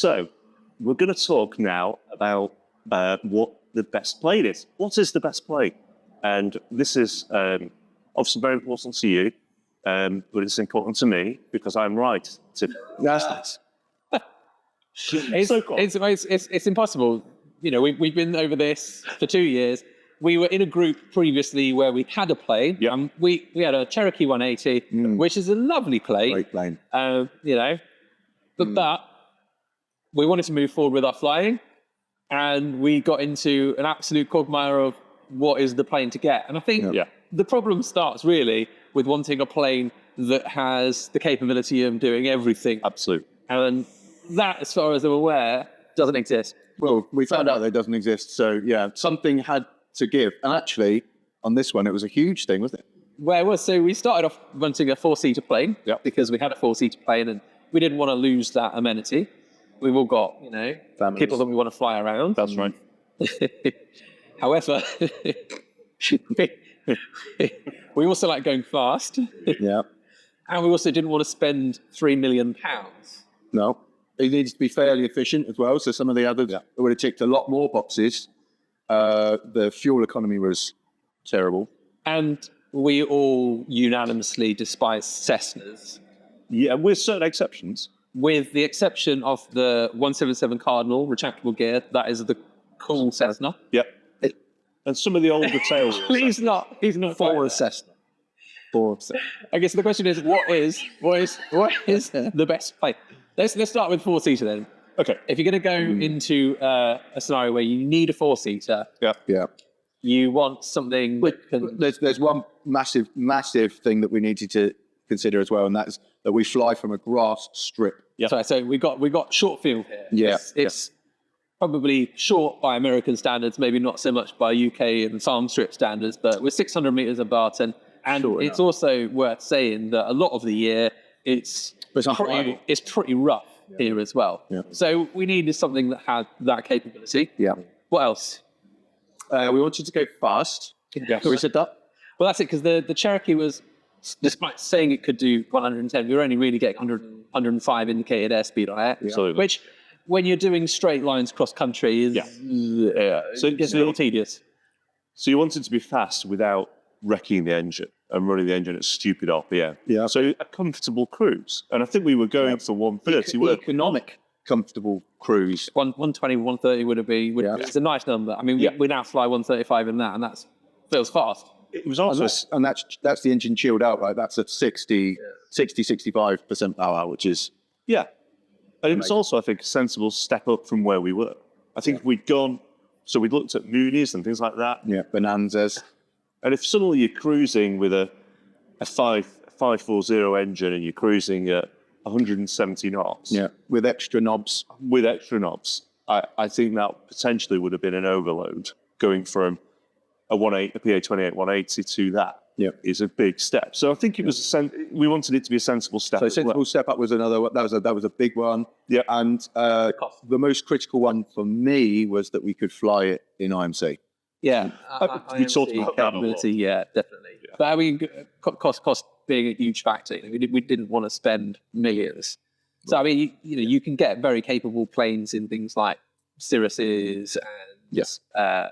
So we're going to talk now about what the best plane is. What is the best plane? And this is obviously very important to you, but it's important to me because I'm right to ask this. It's impossible. You know, we've been over this for 2 years. We were in a group previously where we had a plane. Yep. We had a Cherokee 180, which is a lovely plane. Great plane. You know, but we wanted to move forward with our flying, and we got into an absolute quagmire of what is the plane to get. And I think the problem starts really with wanting a plane that has the capability of doing everything. Absolutely. And that, as far as I'm aware, doesn't exist. Well, we found out that it doesn't exist. So, yeah, something had to give. And actually, on this one, it was a huge thing, wasn't it? Where it was, so we started off wanting a 4-seater plane because we had a 4-seater plane and we didn't want to lose that amenity. We've all got, you know, Families. people that we want to fly around. That's right. However, we also like going fast. Yeah. And we also didn't want to spend £3 million. No. It needs to be fairly efficient as well. So some of the others would have ticked a lot more boxes. The fuel economy was terrible. And we all unanimously despise Cessnas. Yeah, with certain exceptions. With the exception of the 177 Cardinal retractable gear, that is the cool Cessna. Yep. And some of the older tail wheels. He's not For a Cessna. I guess the question is, what is the best plane? Let's start with 4-seater then. Okay. If you're going to go into a scenario where you need a 4-seater, Yeah. you want something that can... There's one massive thing that we needed to consider as well, and that's that we fly from a grass strip. Yeah. So we got short field here. Yeah. It's probably short by American standards, maybe not so much by UK and farm strip standards, but we're 600 meters of Barton. And Sure it's also worth saying that a lot of the year it's pretty rough here as well. Yeah. So we needed something that had that capability. Yeah. What else? We wanted to go fast. Yes. So we said that. Well, that's it, because the Cherokee was, despite saying it could do 110, we were only really getting 105 indicated airspeed on it. Absolutely. Which, when you're doing straight lines cross country, is so it gets a little tedious. So you wanted to be fast without wrecking the engine and running the engine at stupid RPM. Yeah. So a comfortable cruise. And I think we were going for 130. Economic, comfortable cruise. 120, 130 would be. It's a nice number. I mean, we now fly 135 in that, and that feels fast. It was also... And that's the engine chilled out, right? That's at 65% power, which is... Yeah. And it was also, I think, a sensible step up from where we were. I think if we'd gone... So we'd looked at Moonies and things like that. Yeah, Bonanzas. And if suddenly you're cruising with a 540 engine and you're cruising at 170 knots... Yeah, with extra knobs. With extra knobs, I think that potentially would have been an overload. Going from a PA28 180 to that is a big step. So I think it was we wanted it to be a sensible step. So sensible step up was another. That was a big one. Yeah, and the most critical one for me was that we could fly it in IMC. Yeah, we talked about that a lot. Yeah, definitely. Yeah. But I mean, cost being a huge factor. We didn't want to spend millions. So I mean, you can get very capable planes in things like Cirruses and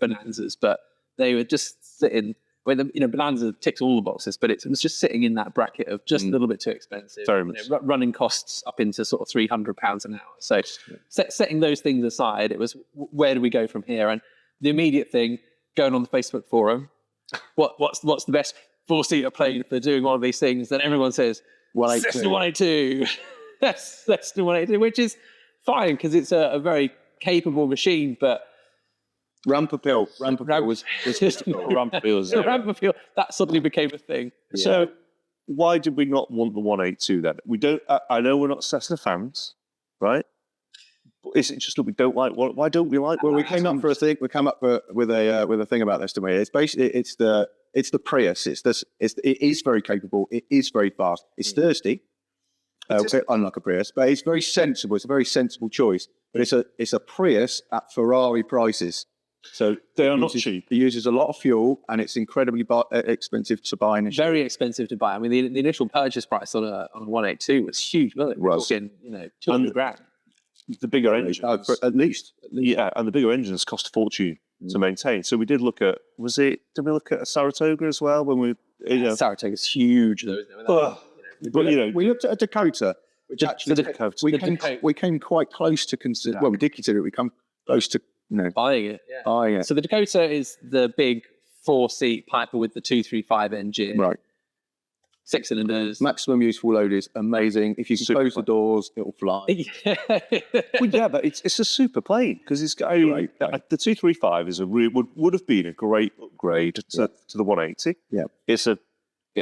Bonanzas, but they were just sitting. Bonanza ticks all the boxes, but it was just sitting in that bracket of just a little bit too expensive. Very much. Running costs up into sort of £300 an hour. So setting those things aside, it was where do we go from here? And the immediate thing, going on the Facebook forum, what's the best 4-seater plane for doing one of these things? Then everyone says, Cessna 182. That's Cessna 182, which is fine because it's a very capable machine, but Rampapil was Rampapil. That suddenly became a thing. Yeah. So why did we not want the 182 then? We don't. I know we're not Cessna fans, right? But is it just that we don't like? Why don't we like? Well, we came up for a thing. We came up with a thing about this, didn't we? It's basically it's the Prius. It is very capable. It is very fast. It's thirsty. Unlike a Prius, but it's very sensible. It's a very sensible choice. But it's a Prius at Ferrari prices. So they are not cheap. It uses a lot of fuel, and it's incredibly expensive to buy initially. Very expensive to buy. I mean, the initial purchase price on a 182 was huge, wasn't it? We're talking, 200 grand. the bigger engines. At least. Yeah, and the bigger engines cost a fortune to maintain. So we did look at, did we look at a Saratoga as well when we, Saratoga's huge, though, isn't it? but We looked at a Dakota, which actually we came quite close to consider. Well, we did consider it. We come close to buying it. Yeah. buying it. So the Dakota is the big 4-seat Piper with the 235 engine. Right. 6 cylinders. Maximum useful load is amazing. If you can close the doors, it'll fly. Well, yeah, but it's a super plane because it's got the 235 is would have been a great upgrade to the 180. Yeah,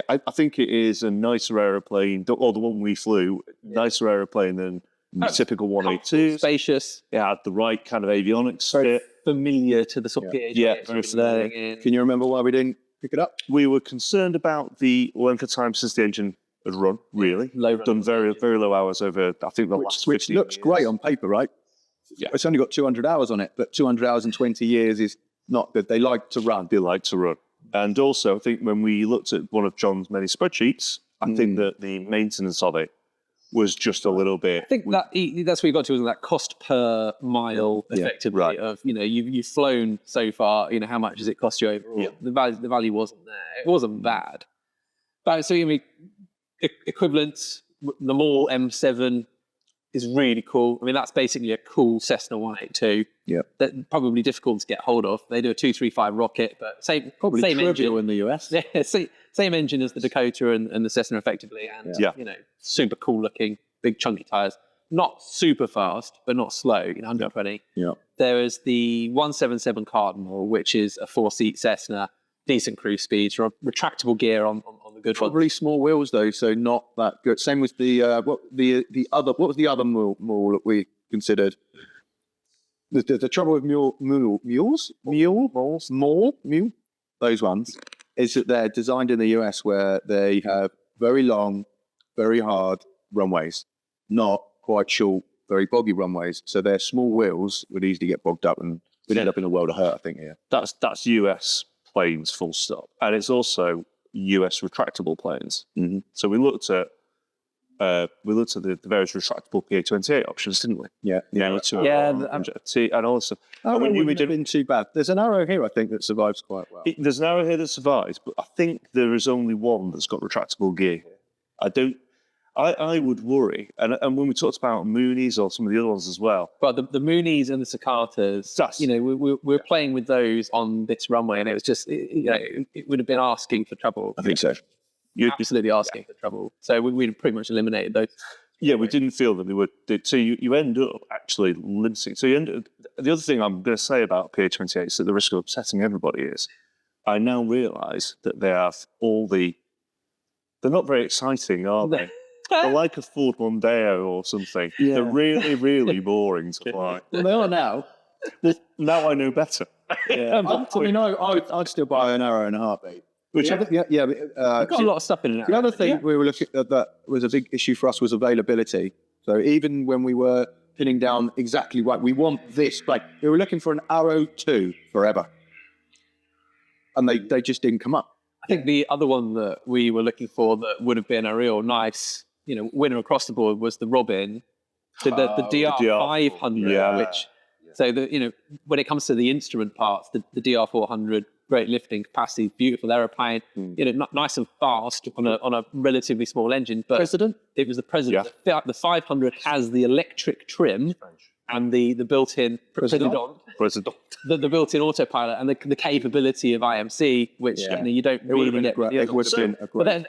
I think it is a nicer aeroplane, or the one we flew, nicer aeroplane than typical 182. Spacious. It had the right kind of avionics. Very familiar to the sort of PhD. Yeah, very familiar. Can you remember why we didn't pick it up? We were concerned about the length of time since the engine had run, really. Done very, very low hours over, I think, the last 15 Which looks years. great on paper, right? Yeah. It's only got 200 hours on it, but 200 hours in 20 years is not good. They like to run. They like to run. And also, I think when we looked at one of John's many spreadsheets, I think that the maintenance of it was just a little bit. I think that's where you got to, isn't that cost per mile, effectively, right. of, you've flown so far, how much does it cost you overall? Yeah. The value wasn't there. It wasn't bad. But so, equivalent, the Mall M7 is really cool. I mean, that's basically a cool Cessna 182. Yeah. That probably difficult to get hold of. They do a 235 rocket, but same engine in the US. Yeah, same engine as the Dakota and the Cessna, effectively, and super cool looking, big chunky tires. Not super fast, but not slow. 120. Yeah. There is the 177 Cardinal, which is a 4-seat Cessna, decent cruise speeds, retractable gear on the good one. Probably small wheels though, so not that good. Same with the what was the other mule that we considered? The trouble with mules, those ones, is that they're designed in the US where they have very long, very hard runways, not quite short, very boggy runways. So their small wheels would easily get bogged up, and we'd end up in a world of hurt, I think. Yeah, That's US planes, full stop, and it's also US retractable planes. Mm-hmm. So we looked at the various retractable PA-28 options, didn't we? Yeah. And all this stuff. Oh, And it we wouldn't have did- been too bad. There's an Arrow here, I think, that survives quite well. There's an Arrow here that survives, but I think there is only one that's got retractable gear. I would worry, and when we talked about Moonies or some of the other ones as well. But the Moonies and the Cicatas, we're playing with those on this runway, and it was just, it would have been asking for trouble. I think so. You're absolutely asking for trouble. So we'd pretty much eliminated those. Yeah, we didn't feel that they would. So you end up actually limiting. So the other thing I'm going to say about PA-28 is that the risk of upsetting everybody is, I now realise that they have they're not very exciting, are they? They're like a Ford Mondeo or something. Yeah. They're really, really boring to fly. Well, they are now. Well, now I know better. Yeah. I'd still buy an Arrow in a heartbeat. We've got a lot of stuff in it. The other thing we were looking at that was a big issue for us was availability. So even when we were pinning down exactly what we want this plane, we were looking for an Arrow 2 forever. And they just didn't come up. I think the other one that we were looking for that would have been a real nice, winner across the board was the Robin, the DR500, which, so when it comes to the instrument parts, the DR400, great lifting capacity, beautiful aeroplane, nice and fast on a relatively small engine. But it was the President. Yeah. The 500 has the electric trim and the built-in President. The built-in autopilot and the capability of IMC, which you don't really get. It would have been a great. But then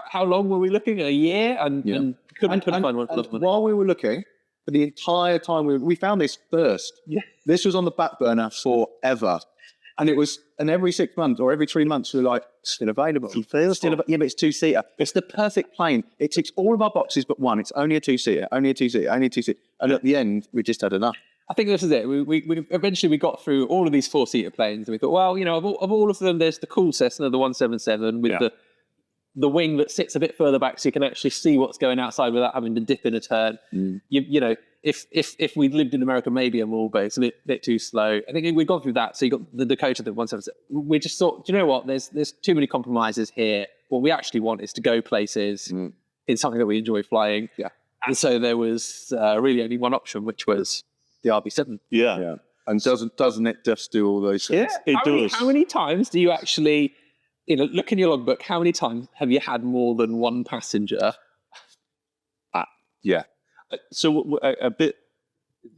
how long were we looking? A year, and couldn't find one for love money. While we were looking, for the entire time we found this first. Yeah. This was on the back burner forever, and every 6 months or every 3 months we were like, still available. But it's 2-seater. It's the perfect plane. It ticks all of our boxes but one. It's only a 2-seater. And at the end, we just had enough. I think this is it. We eventually got through all of these 4-seater planes, and we thought, well, of all of them, there's the cool Cessna, the 177, with the wing that sits a bit further back, so you can actually see what's going outside without having to dip in a turn. If we'd lived in America, maybe a Mall, but it's a bit too slow. I think we've gone through that. So you got the Dakota, the 177. We just thought, do you know what? There's too many compromises here. What we actually want is to go places in something that we enjoy flying. Yeah. And so there was really only one option, which was the RB7. Yeah, Yeah. And doesn't it just do all those things? it How does. How many times do you actually, look in your logbook, how many times have you had more than one passenger? Yeah. So a bit.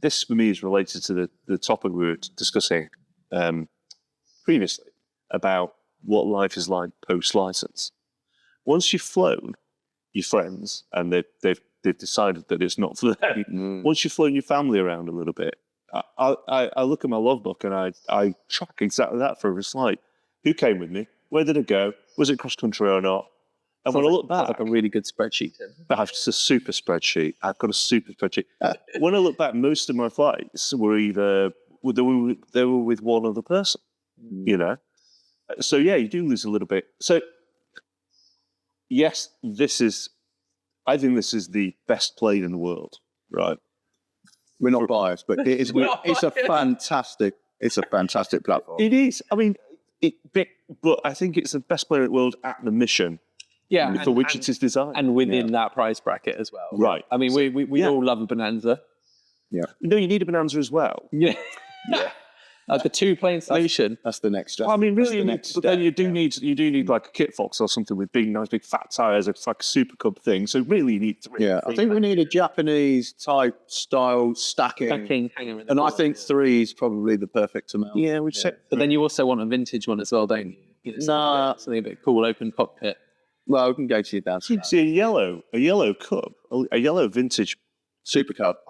This for me is related to the topic we were discussing previously about what life is like post license. Once you've flown your friends and they've decided that it's not for them. Once you've flown your family around a little bit, I look at my logbook and I track exactly that for every flight. Who came with me? Where did it go? Was it cross country or not? And when I look back, Like a really good spreadsheet, Tim. I have just a super spreadsheet. I've got a super spreadsheet. When I look back, most of my flights were either they were with one other person, you know. So yeah, you do lose a little bit. So yes, I think this is the best plane in the world, right? We're not biased, but it is. We're not It's a biased. fantastic platform. It is. I mean, but I think it's the best plane in the world at the mission Yeah, for which it is designed. and within that price bracket as well. Right. I mean, we all love a Bonanza. No, you need a Bonanza as well. Yeah. The two-plane solution. That's the next step. I mean, That's really, the next but then step, you do need like a Kit Fox or something with nice big fat tires. It's like a Super Cub thing. So really, you need three. Yeah, I think we need a Japanese type style stacking, Hanger in the and I corner. think 3 is probably the perfect amount. Yeah, we've said. But then you also want a vintage one as well, don't you? Something a bit cool, open cockpit. Well, we can go to your dad's See a yellow Cub, a yellow vintage. Super Cup.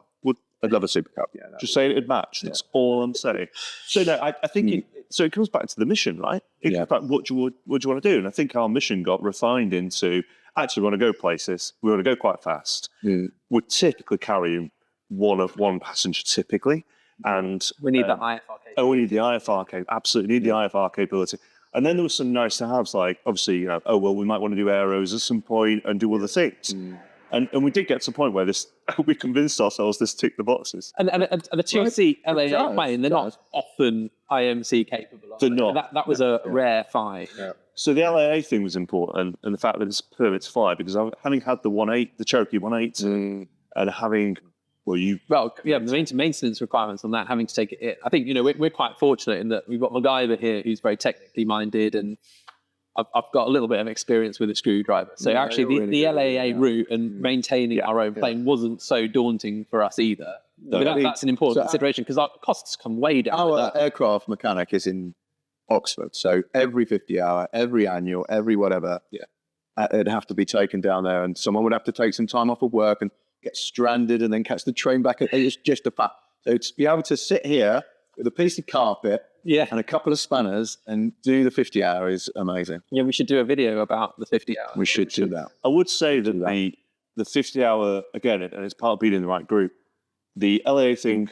I'd love a Super Cup. Yeah, Just saying it'd match. That's all I'm saying. So no, I think so. It comes back to the mission, right? It comes back what do you want to do? And I think our mission got refined into actually we want to go places. We want to go quite fast. We're typically carrying one passenger typically, and We need that IFR cable. we need the IFR capability. Absolutely need the IFR capability. And then there was some nice to haves like obviously we might want to do aeros at some point and do other things. And we did get to a point where we convinced ourselves this ticked the boxes. And a two-seat LAA does, plane, they're not often IMC capable. They're not. That was a rare find. So the LAA thing was important, and the fact that it's permit to fly, because having had the Cherokee 1.8, and having, the maintenance requirements on that, having to take it in. I think, we're quite fortunate in that we've got MacGyver here who's very technically minded, and I've got a little bit of experience with a screwdriver. So actually the LAA route and maintaining our own plane wasn't so daunting for us either. That's an important consideration because our costs come way down. Our aircraft mechanic is in Oxford, so every 50 hour, every annual, every whatever, it'd have to be taken down there, and someone would have to take some time off of work and get stranded and then catch the train back. It's just a fact. So to be able to sit here with a piece of carpet and a couple of spanners and do the 50 hour is amazing. Yeah, we should do a video about the 50 hours. We should do that. I would say that the 50 hour, again, and it's part of being in the right group, the LA thing,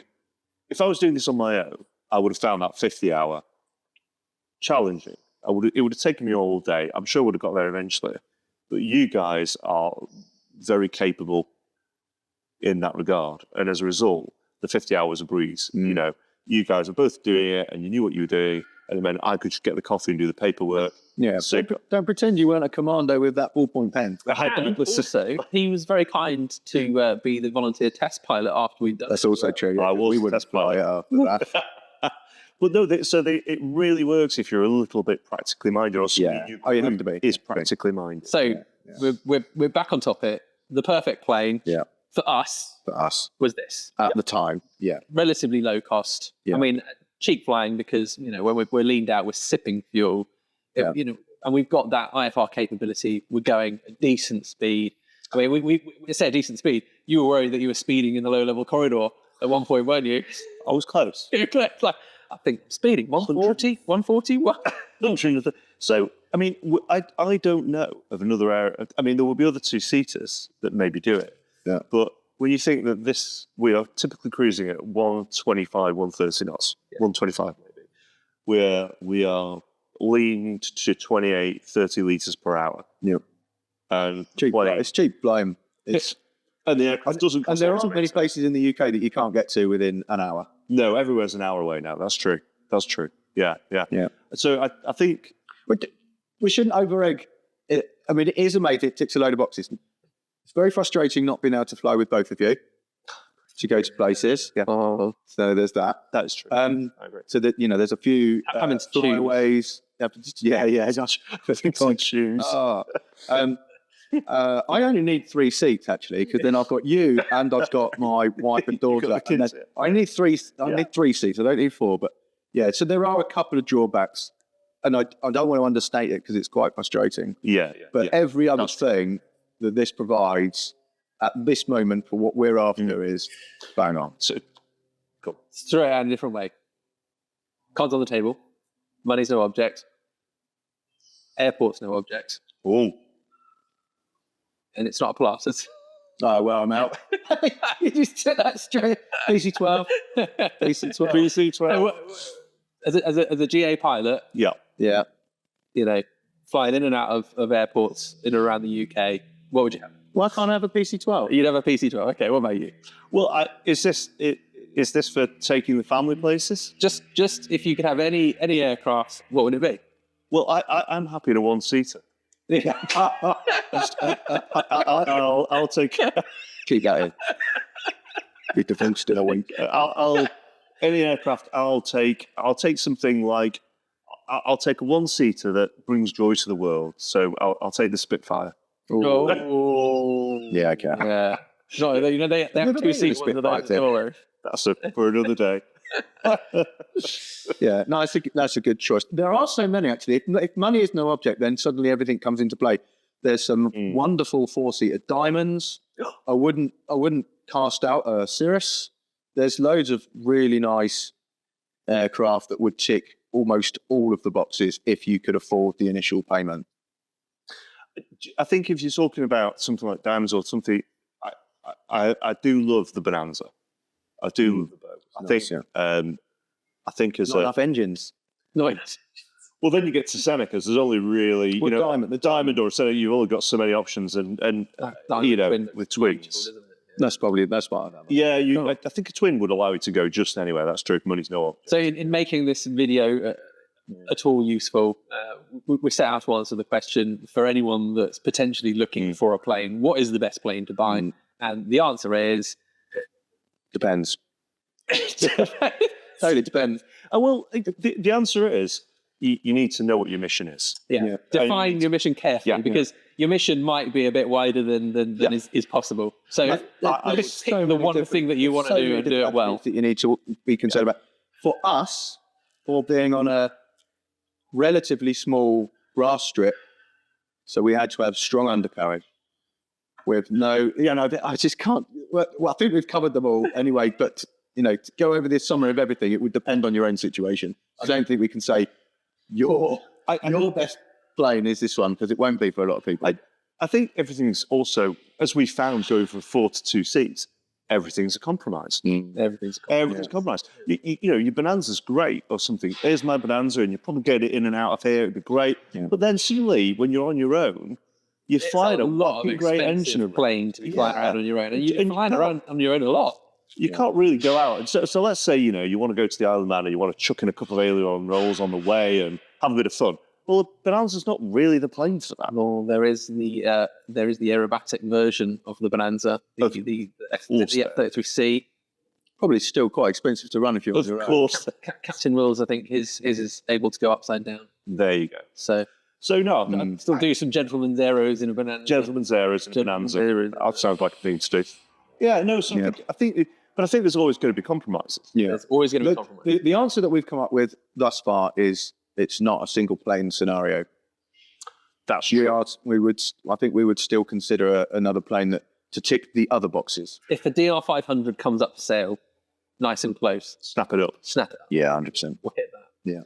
if I was doing this on my own, I would have found that 50 hour challenging. It would have taken me all day. I'm sure I would have got there eventually. But you guys are very capable in that regard. And as a result, the 50 hours a breeze. You guys are both doing it and you knew what you were doing. And it meant I could just get the coffee and do the paperwork. Yeah, so don't pretend you weren't a commando with that ballpoint pen. And also, he was very kind to be the volunteer test pilot after we'd done That's also true. Yeah, I was we wouldn't test fly pilot. it after that. But no, it really works if you're a little bit practically minded, or something you have to be. is practically minded. So we're back on topic. The perfect plane for us was this. At the time, Relatively low cost. Yeah. I mean, cheap flying because, when we're leaned out, we're sipping fuel. And we've got that IFR capability. We're going at decent speed. I mean, we say decent speed. You were worried that you were speeding in the low-level corridor at one point, weren't you? I was close. You're close. Like, I think speeding 140, 140. What? So, I mean, I don't know of another area. I mean, there will be other two-seaters that maybe do it. Yeah. But when you think that we are typically cruising at 125, 130 knots, 125 maybe, we are leaned to 28, 30 litres per hour. Yep. And Cheap. It's cheap flying. And the aircraft doesn't. And there aren't many places in the UK that you can't get to within an hour. No, everywhere's an hour away now. That's true. Yeah. So I think We shouldn't over-egg it. I mean, it is amazing. It ticks a load of boxes. It's very frustrating not being able to fly with both of you to go to places. Yeah. Oh, So there's that. That is true. I agree. So that there's a few Having to choose. flyways. Yeah. Shoes. Oh, I only need 3 seats actually, because then I've got you and I've got my wife and daughter. got the And kids, then I need 3. I need 3 seats. I don't need 4. But yeah, so there are a couple of drawbacks, and I don't want to understate it because it's quite frustrating. Yeah. But every other thing that this provides at this moment for what we're after is bang on. So, cool. let's throw it out in a different way. Cards on the table. Money's no object. Airport's no object. Oh, And it's not a plus. It's Oh, well, I'm out. you just said that straight. PC-12. PC-12. PC-12. As a GA pilot, Yeah. Yeah. flying in and out of airports in and around the UK, what would you have? Why can't I have a PC-12? You'd have a PC-12. Okay, what about you? Well, is this for taking the family places? Just if you could have any aircraft, what would it be? Well, I'm happy in a one-seater. I'll take. Keep that in. Keep the phone still a wink. I'll any aircraft. I'll take something like. I'll take a one-seater that brings joy to the world. So I'll take the Spitfire. Oh, Yeah, okay. yeah. No, they have Never 2 been in a seats. Spitfire, That's for another day. Yeah, no, that's a good choice. There are so many actually. If money is no object, then suddenly everything comes into play. There's some wonderful 4-seater Diamonds. I wouldn't cast out a Cirrus. There's loads of really nice aircraft that would tick almost all of the boxes if you could afford the initial payment. I think if you're talking about something like Diamonds or something, I do love the Bonanza. I do love the boat. I think as Not enough engines. No, well, then you get to Senecas. There's only really Diamond, the Diamond or Seneca. You've only got so many options, and with twins. That's what I know. Yeah, I think a twin would allow you to go just anywhere. That's true. Money's no object. So in making this video at all useful, we set out to answer the question for anyone that's potentially looking for a plane, what is the best plane to buy? And the answer is... Depends. Totally depends. Well, the answer is you need to know what your mission is. Yeah. Define your mission carefully, because your mission might be a bit wider than is possible. So just pick the one thing that you want to do and do it well. That you need to be concerned about. For us, for being on a relatively small grass strip, so we had to have strong undercarriage with no, I just can't. Well, I think we've covered them all anyway, but to go over this summary of everything, it would depend on your own situation. I don't think we can say your best plane is this one, because it won't be for a lot of people. I think everything's also, as we found, going from 4 to 2 seats, everything's a compromise. Everything's Everything's a compromise. Your Bonanza's great or something. Here's my Bonanza, and you probably get it in and out of here. It'd be great. Yeah. But then suddenly, when you're on your own, you're flying a lot of great engine plane to be flying around on your own, and you're flying around on your own a lot. You can't really go out. And so let's say you want to go to the Isle of Man and you want to chuck in a couple of aileron rolls on the way and have a bit of fun. Well, the Bonanza's not really the plane for that. Well, there is the aerobatic version of the Bonanza, the F-33C. Probably still quite expensive to run if you're on your own. Of course. Captain Will's, I think, his is able to go upside down. There you go. So no, I'd still do some gentleman's arrows in a Bonanza. Gentleman's errors in a Bonanza. That sounds like a thing to do. Yeah, no, I think there's always going to be compromises. Yeah, there's always going to be compromises. The answer that we've come up with thus far is it's not a single plane scenario. That's true. I think we would still consider another plane to tick the other boxes. If a DR500 comes up for sale, nice and close, snap it up. Snap it up. Yeah, 100%. We'll hit that. Yeah.